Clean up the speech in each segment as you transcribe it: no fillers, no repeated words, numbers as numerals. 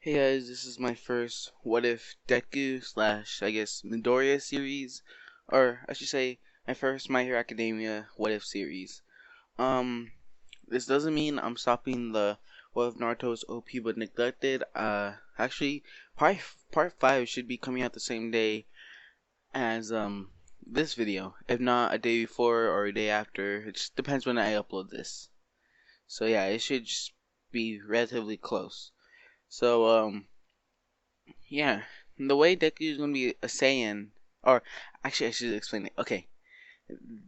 Hey guys, this is my first What If Deku slash I guess Midoriya series, or I should say my first My Hero Academia What If series. This doesn't mean I'm stopping the What If Naruto is OP but neglected. Actually, part 5 should be coming out the same day as this video, if not a day before or a day after. It just depends when I upload this. So yeah, it should just be relatively close. So yeah, the way Deku is gonna be a Saiyan, or actually I should explain it. Okay,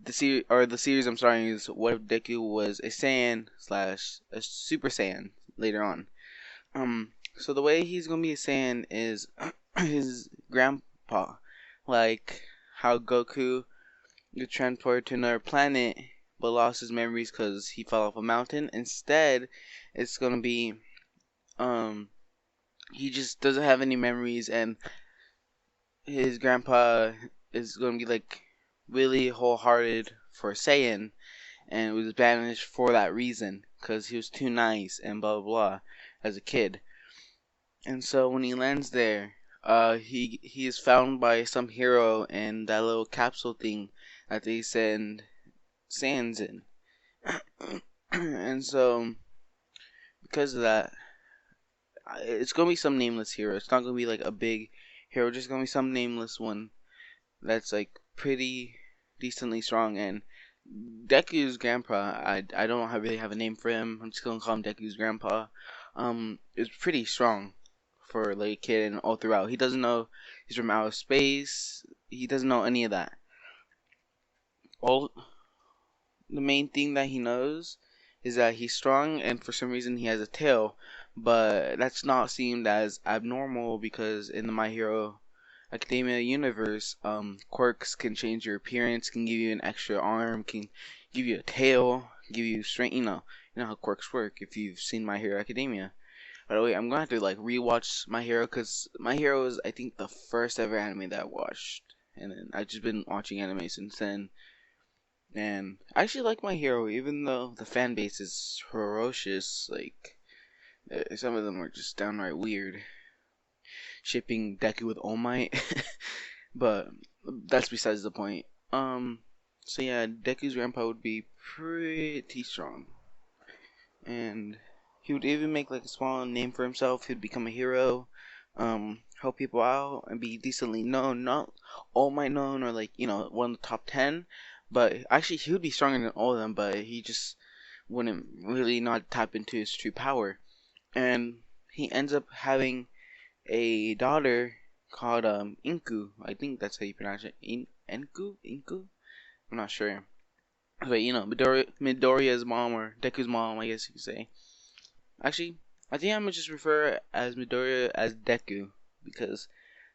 the series I'm starting is what if Deku was a Saiyan slash a Super Saiyan later on. So the way he's gonna be a Saiyan is his grandpa, like how Goku got transported to another planet but lost his memories because he fell off a mountain. Instead, it's gonna be he just doesn't have any memories, and his grandpa is going to be like really wholehearted for Saiyan and was banished for that reason because he was too nice and blah blah blah as a kid. And so when he lands there, he is found by some hero in that little capsule thing that they send Saiyans in. And so because of that, it's gonna be some nameless hero. It's not gonna be like a big hero. Just gonna be some nameless one that's like pretty decently strong. And Deku's grandpa, I don't really have a name for him. I'm just gonna call him Deku's grandpa. Is pretty strong for like a kid and all throughout. He doesn't know he's from outer space. He doesn't know any of that. All the main thing that he knows is that he's strong and for some reason he has a tail, but that's not seen as abnormal because in the My Hero Academia universe, quirks can change your appearance, can give you an extra arm, can give you a tail, give you strength. You know how quirks work if you've seen My Hero Academia. By the way, I'm gonna have to like rewatch My Hero because My Hero is I think the first ever anime that I watched, and then I've just been watching anime since then. And I actually like My Hero, even though the fan base is ferocious. Like some of them are just downright weird, shipping Deku with All Might. But that's besides the point. So yeah, Deku's grandpa would be pretty strong, and he would even make like a small name for himself. He'd become a hero, help people out, and be decently known. Not All Might known or like one of the top 10, but actually he would be stronger than all of them. But he just wouldn't really not tap into his true power, and he ends up having a daughter called Inku. I think that's how you pronounce it. Inku. I'm not sure. But Midoriya's mom or Deku's mom, I guess you could say. Actually, I think I'm gonna just refer as Midoriya as Deku because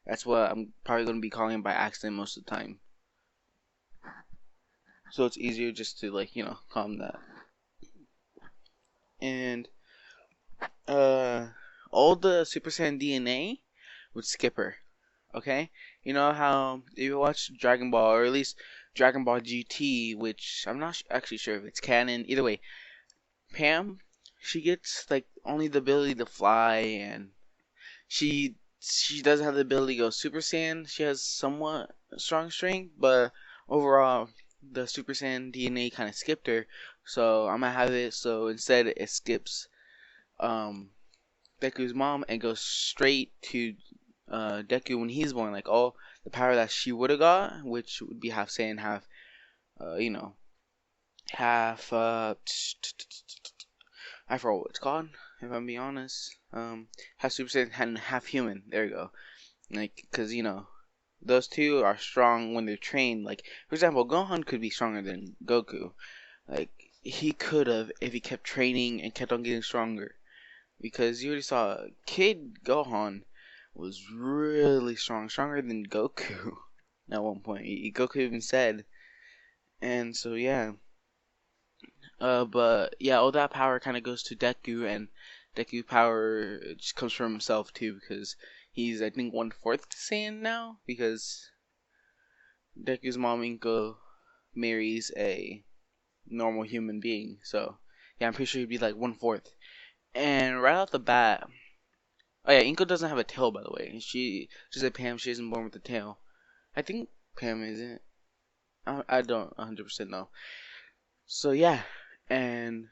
that's what I'm probably gonna be calling him by accident most of the time. So it's easier just to call him that. And all the Super Saiyan DNA would skip her. Okay, you know how if you watch Dragon Ball or at least Dragon Ball GT, which I'm not actually sure if it's canon. Either way, Pam, she gets like only the ability to fly, and she doesn't have the ability to go Super Saiyan. She has somewhat strong strength, but overall the Super Saiyan DNA kind of skipped her. So I'm gonna have it so instead it skips Deku's mom and goes straight to Deku when he's born, like all the power that she would have got, which would be half Saiyan, half, half, I forgot what it's called, if I'm being honest. Half Super Saiyan and half human. There you go. Like, cause those two are strong when they're trained. Like, for example, Gohan could be stronger than Goku. Like, he could have if he kept training and kept on getting stronger. Because you already saw Kid Gohan was really strong, stronger than Goku at one point. Goku even said, and so yeah, but yeah, all that power kind of goes to Deku, and Deku's power just comes from himself too because he's I think 1/4 Saiyan now because Deku's mom Inko marries a normal human being. So yeah, I'm pretty sure he'd be like 1/4. And right off the bat, Oh yeah, Inko doesn't have a tail, by the way. She just like Pam. She isn't born with a tail. I think Pam isn't. I don't 100% know. So yeah, and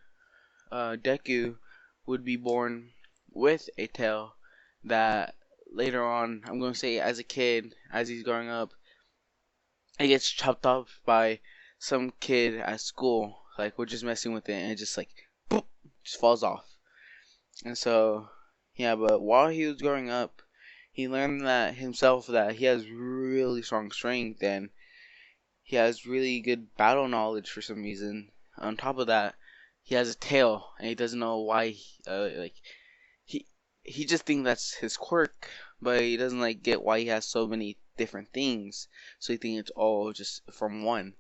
Deku would be born with a tail that later on, I'm going to say as a kid, as he's growing up, it gets chopped off by some kid at school. Like, we're just messing with it, and it just like, boop, just falls off. And so, yeah, but while he was growing up, he learned that himself that he has really strong strength and he has really good battle knowledge for some reason. On top of that, he has a tail, and he doesn't know why. He he just thinks that's his quirk, but he doesn't like get why he has so many different things. So he thinks it's all just from one.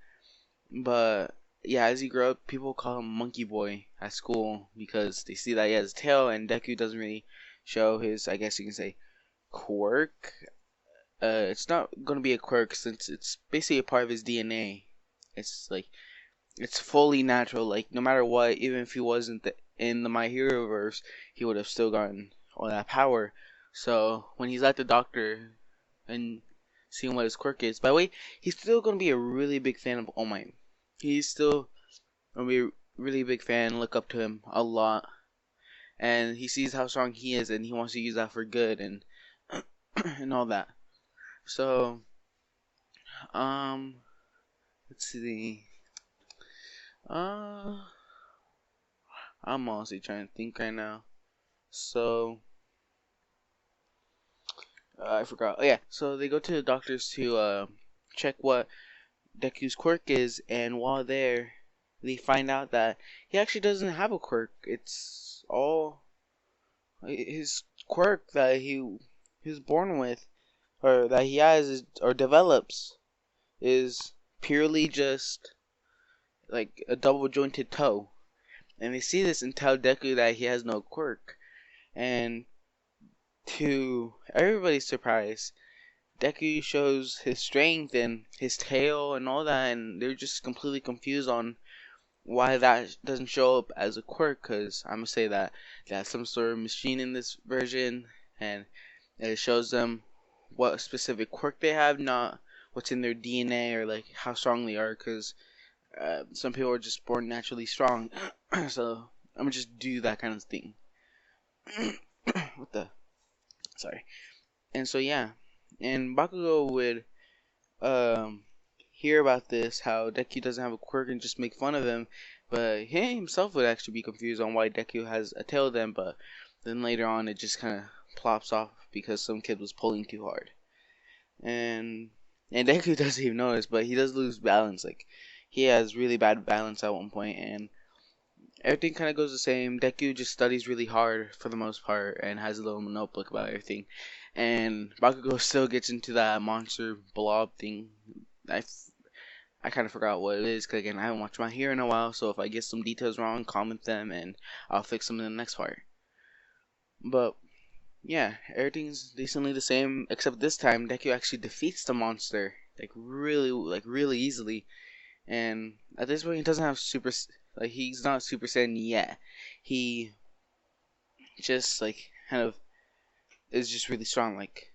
But yeah, as he grew up, people call him Monkey Boy at school because they see that he has a tail, and Deku doesn't really show his, I guess you can say, quirk. It's not gonna be a quirk since it's basically a part of his DNA. It's like it's fully natural. Like no matter what, even if he wasn't in the My Hero verse, he would have still gotten all that power. So when he's at the doctor and seeing what his quirk is, by the way, he's still gonna be a really big fan of All Might. He's still gonna be a really big fan. Look up to him a lot, and he sees how strong he is, and he wants to use that for good and and all that. So let's see. Uh, I'm honestly trying to think right now. So, I forgot. Oh yeah, so they go to the doctors to check what Deku's quirk is, and while there, they find out that he actually doesn't have a quirk. It's all his quirk that he was born with, or that he has, or develops, is purely just like a double jointed toe. And they see this and tell Deku that he has no quirk. And to everybody's surprise, Deku shows his strength and his tail and all that, and they're just completely confused on why that doesn't show up as a quirk. Because I'm gonna say that that's some sort of machine in this version, and it shows them what specific quirk they have, not what's in their DNA or like how strong they are. Because some people are just born naturally strong, so I'm gonna just do that kind of thing. What the? Sorry. And so yeah, and Bakugo would um hear about this, how Deku doesn't have a quirk, and just make fun of him. But he himself would actually be confused on why Deku has a tail then. But then later on, it just kind of plops off because some kid was pulling too hard, and Deku doesn't even notice, but he does lose balance. Like he has really bad balance at one point, and everything kind of goes the same. Deku just studies really hard for the most part and has a little notebook about everything. And Bakugo still gets into that monster blob thing. I, I kind of forgot what it is because, again, I haven't watched My Hero in a while. So if I get some details wrong, comment them and I'll fix them in the next part. But yeah, everything's decently the same, except this time Deku actually defeats the monster really easily. And at this point, he doesn't have he's not Super Saiyan yet. He just kind of is just really strong, like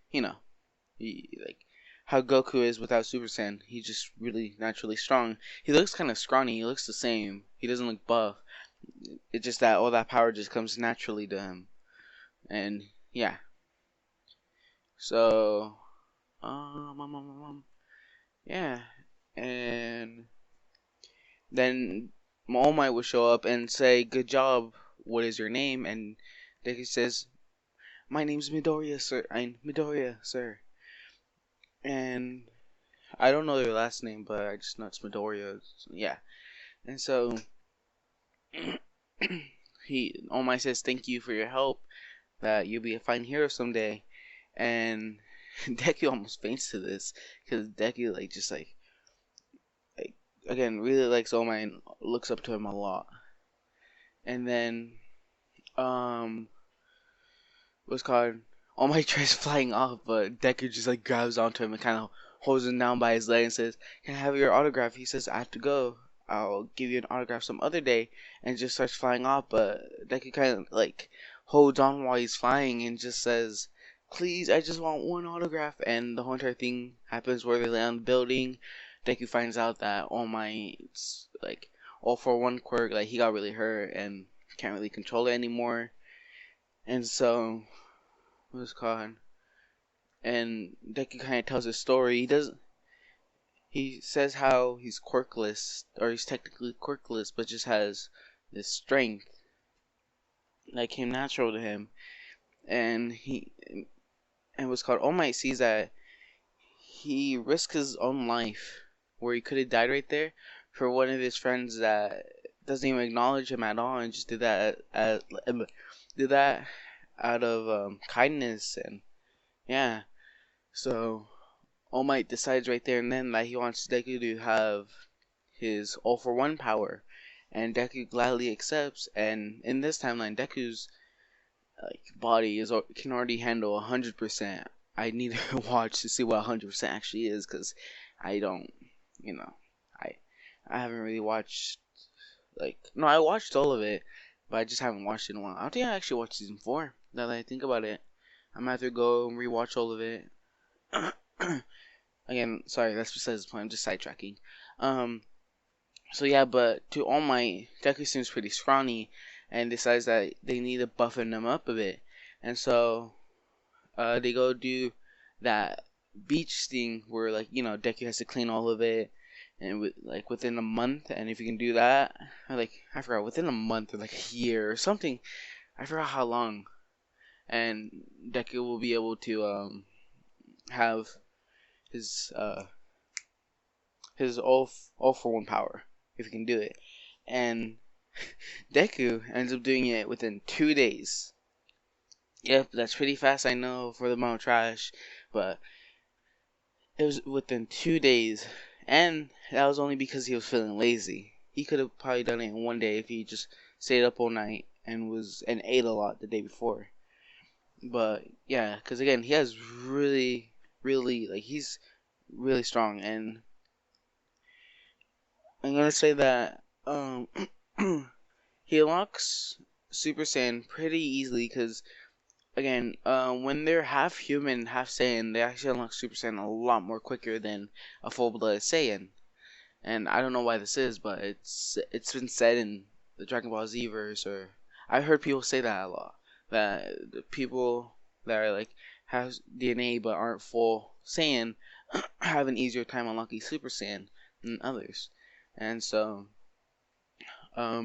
how Goku is without Super Saiyan. He's just really naturally strong. He looks kind of scrawny. He looks the same. He doesn't look buff. It's just that all that power just comes naturally to him. And yeah. So, yeah, and then All Might will show up and say, "Good job. What is your name?" And Deku says, "My name's Midoriya, sir. I'm Midoriya, sir." And I don't know their last name, but I just know it's Midoriya. So, yeah. And so All Might says, "Thank you for your help. That you'll be a fine hero someday." And Deku almost faints to this because Deku like again really likes All Might and looks up to him a lot. And then what's called All Might tries flying off, but Deku just grabs onto him and kind of holds him down by his leg and says, "Can I have your autograph?" He says, "I have to go. I'll give you an autograph some other day," and just starts flying off. But Deku kind of holds on while he's flying and just says, "Please, I just want one autograph." And the whole entire thing happens where they land on the building. Deku finds out that All Might's like all for one quirk, like he got really hurt and can't really control it anymore. And so, what's it called? And Deku kind of tells his story. He says how he's quirkless, or he's technically quirkless, but just has this strength that came natural to him. And what's called All Might sees that he risked his own life, where he could have died right there, for one of his friends that doesn't even acknowledge him at all, and just did that out of kindness. And yeah, so All Might decides right there and then that he wants Deku to have his All for One power, and Deku gladly accepts. And in this timeline, Deku's body can already handle 100%. I need to watch to see what 100% actually is, because I don't, I I haven't really watched no, I watched all of it, but I just haven't watched it in a while. I don't think I actually watched season 4. Now that I think about it, I'm gonna have to go and rewatch all of it. Again, sorry, that's besides the point. I'm just sidetracking. So yeah, but to All Might, Deku seems pretty scrawny, and decides that they need to buffen him up a bit, and so they go do that beach thing where Deku has to clean all of it, and within a month. And if you can do that, I forgot, within a month or a year or something, I forgot how long, and Deku will be able to have his all for one power if he can do it. And Deku ends up doing it within 2 days. Yep, that's pretty fast, I know, for the amount of trash, but it was within 2 days, and that was only because he was feeling lazy. He could have probably done it in 1 day if he just stayed up all night and ate a lot the day before. But yeah, because again, he has really, he's really strong, and I'm gonna say that he unlocks Super Saiyan pretty easily, because again, when they're half human, half Saiyan, they actually unlock Super Saiyan a lot more quicker than a full-blooded Saiyan. And I don't know why this is, but it's been said in the Dragon Ball Z verse, or I've heard people say that a lot, that the people that are have DNA but aren't full Saiyan have an easier time unlocking Super Saiyan than others. And so,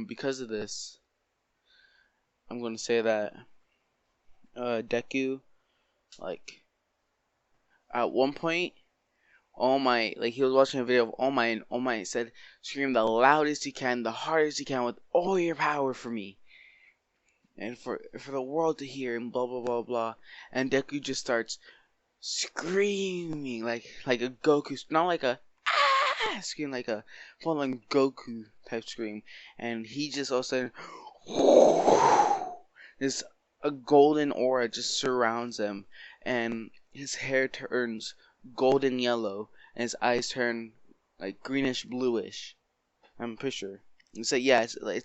because of this, I'm going to say that Deku, at one point, All Might, he was watching a video of All Might, and All Might said, "Scream the loudest you can, the hardest you can, with all your power for me, and for the world to hear," and blah blah blah blah. And Deku just starts screaming like a Goku, not like a scream, like a full-on Goku type scream. And he just all of a sudden, this a golden aura just surrounds him, and his hair turns golden yellow, and his eyes turn greenish bluish. I'm pretty sure. It's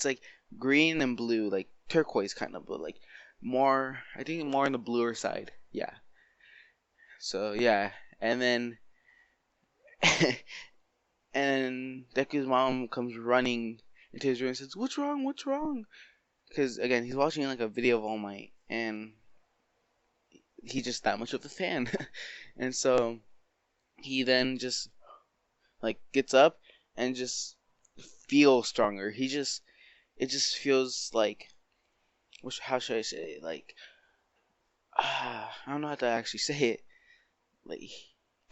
like green and blue, like turquoise kind of, but more, I think more on the bluer side. Yeah. So yeah, and then and Deku's mom comes running into his room and says, "What's wrong? What's wrong?" Because again, he's watching a video of All Might, and he's just that much of a fan. And so he then just gets up and just feels stronger. It just feels how should I say it? I don't know how to actually say it. I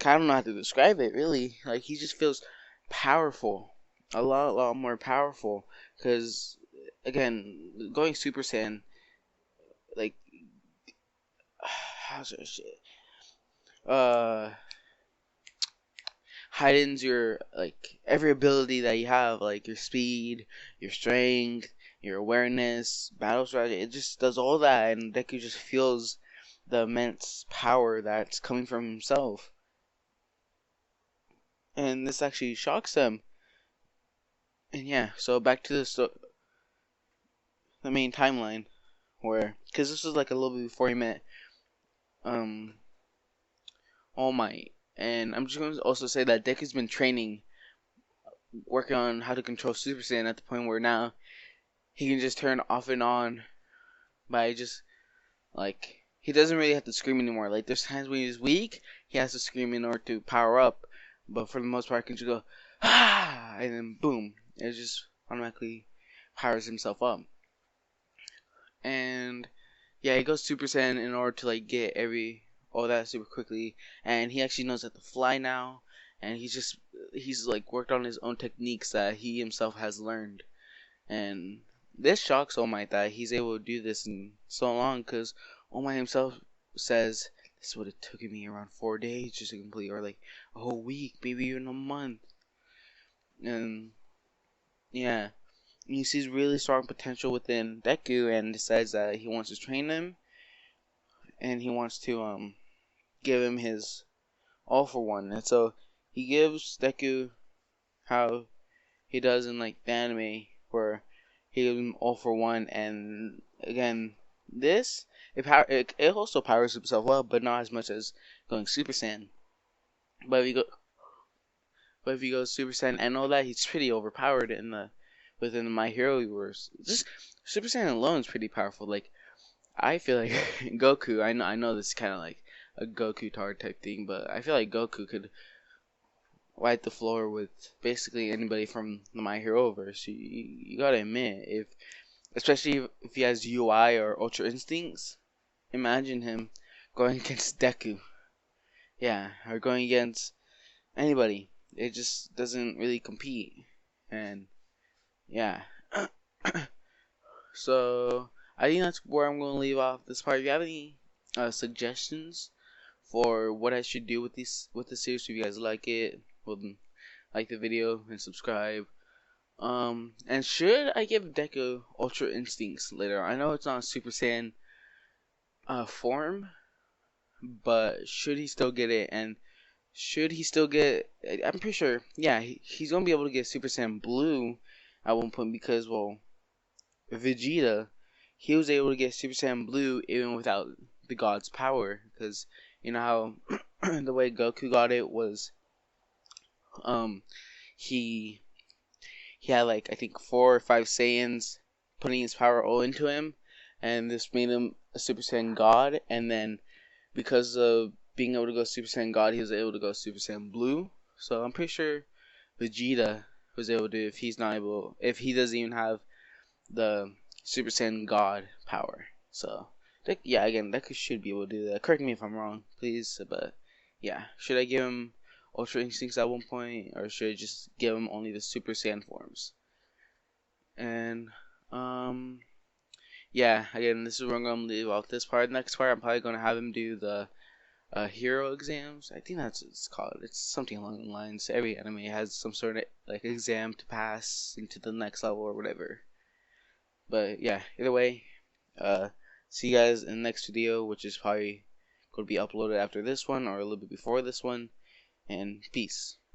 don't know how to describe it really. He just feels powerful, a lot more powerful. Because again, going Super Saiyan, how should I say it? Heightens your every ability that you have, your speed, your strength, your awareness, battle strategy. It just does all that, and Deku just feels the immense power that's coming from himself. And this actually shocks him. And yeah, so back to the main timeline, where, because this was like a little bit before he met All Might. And I'm just going to also say that Deku's been training, working on how to control Super Saiyan at the point where now he can just turn off and on by just, like, he doesn't really have to scream anymore. Like, there's times when he's weak, he has to scream in order to power up. But for the most part, he can just go, ah, and then boom, it just automatically powers himself up. And yeah, he goes Super Saiyan in order to like get all that super quickly. And he actually knows how to fly now. And he's like worked on his own techniques that he himself has learned. And this shocks All Might that he's able to do this in so long, because All Might himself says this would have taken me around 4 days just to complete, or like a whole week, maybe even a month. And yeah, he sees really strong potential within Deku and decides that he wants to train him, and he wants to give him his all for one. And so he gives Deku how he does in like the anime, where he gives him all for one. And again, this it also powers himself well, but not as much as going Super Saiyan. But if he goes Super Saiyan and all that, he's pretty overpowered within the My Hero universe. Just Super Saiyan alone is pretty powerful. Like, I feel like Goku. I know this is kind of like a Goku Tar type thing, but I feel like Goku could wipe the floor with basically anybody from the My Hero verse. You gotta admit, especially if he has UI or Ultra Instincts, imagine him going against Deku. Yeah, or going against anybody. It just doesn't really compete. And yeah. So I think that's where I'm going to leave off this part. If you have any suggestions for what I should do with the series, if you guys like it, well, like the video and subscribe. And should I give Deku Ultra Instincts later? I know it's not a Super Saiyan form, but should he still get it? And should he still get? I'm pretty sure. Yeah, he's gonna be able to get Super Saiyan Blue at one point, because, well, Vegeta, he was able to get Super Saiyan Blue even without the God's power, because you know how the way Goku got it was, he had like I think 4 or 5 Saiyans putting his power all into him, and this made him a Super Saiyan God. And then because of being able to go Super Saiyan God, he was able to go Super Saiyan Blue. So I'm pretty sure Vegeta was able to, if he doesn't even have the Super Saiyan God power. So yeah, again, Deku should be able to do that. Correct me if I'm wrong, please. But yeah, should I give him Ultra Instincts at one point, or should I just give him only the Super Saiyan forms? And yeah, again, this is where I'm gonna leave off this part. Next part, I'm probably gonna have him do the hero exams. I think that's what it's called. It's something along the lines. Every anime has some sort of like exam to pass into the next level or whatever. But yeah, either way, see you guys in the next video, which is probably going to be uploaded after this one or a little bit before this one. And peace.